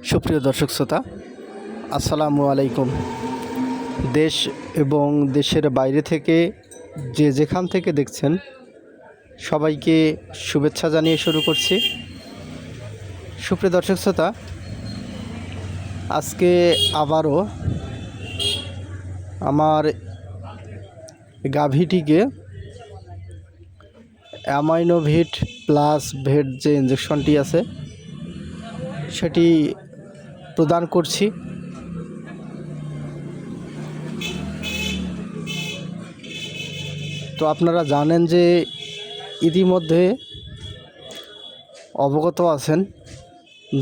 সুপ্রিয় দর্শক শ্রোতা, আসসালামু আলাইকুম। দেশ এবং দেশের বাইরে থেকে যে যেখান থেকে দেখছেন সবাইকে শুভেচ্ছা জানিয়ে শুরু করছি। সুপ্রিয় দর্শক শ্রোতা, আজকে আবারও আমার গাভীটিকে অ্যামাইনোভিট প্লাস ভেট যে ইঞ্জেকশনটি আছে সেটি প্রদান করছি। তো আপনারা জানেন যে ইতিমধ্যে অবগত আছেন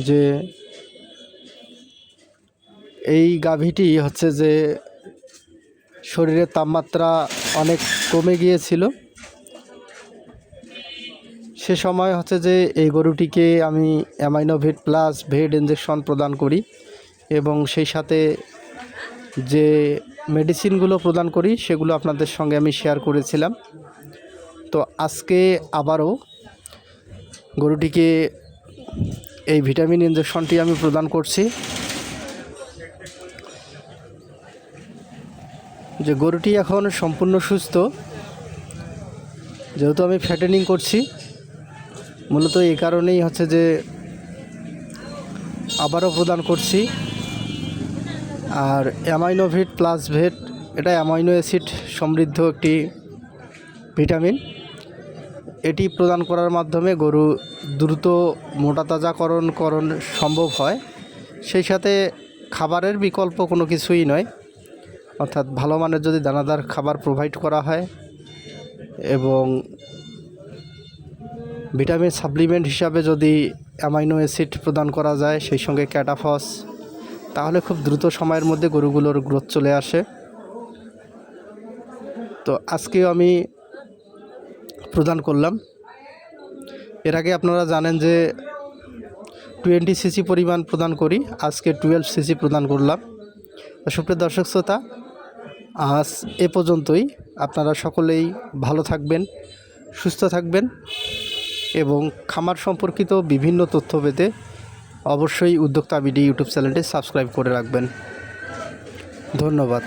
যে এই গাভীটি হচ্ছে যে শরীরের তাপমাত্রা অনেক কমে গিয়েছিল। সে সময় হচ্ছে যে এই গরুটিকে আমি অ্যামাইনোভিট প্লাস ভেট ইঞ্জেকশন প্রদান করি এবং সেই সাথে যে মেডিসিনগুলো প্রদান করি সেগুলো আপনাদের সঙ্গে আমি শেয়ার করেছিলাম। তো আজকে আবারও গরুটিকে এই ভিটামিন ইঞ্জেকশনটি আমি প্রদান করছি। যে গরুটি এখন সম্পূর্ণ সুস্থ, যেহেতু আমি ফ্যাটেনিং করছি, মূলত এই কারণেই হচ্ছে যে আবারও প্রদান করছি। আর অ্যামাইনোভিট প্লাস ভেট এটা অ্যামাইনো অ্যাসিড সমৃদ্ধ একটি ভিটামিন। এটি প্রদান করার মাধ্যমে গরু দ্রুত মোটাতাজাকরণ সম্ভব হয়। সেই সাথে খাবারের বিকল্প কোনো কিছুই নয়, অর্থাৎ ভালো মানের যদি দানাদার খাবার প্রোভাইড করা হয় এবং ভিটামিন সাপ্লিমেন্ট হিসাবে যদি অ্যামাইনো অ্যাসিড প্রদান করা যায়, সেই সঙ্গে ক্যাটাফস, তাহলে খুব দ্রুত সময়ের মধ্যে গরুগুলোর গ্রোথ চলে আসে। তো আজকেও আমি প্রদান করলাম। এর আগে আপনারা জানেন যে 20 সিসি পরিমাণ প্রদান করি, আজকে 12 সিসি প্রদান করলাম। সুপ্রিয় দর্শক শ্রোতা, আজ এ পর্যন্তই। আপনারা সকলেই ভালো থাকবেন, সুস্থ থাকবেন এবং খামার সম্পর্কিত বিভিন্ন তথ্য পেতে অবশ্যই উদ্যোক্তা বিডি ইউটিউব চ্যানেলটি সাবস্ক্রাইব করে রাখবেন। ধন্যবাদ।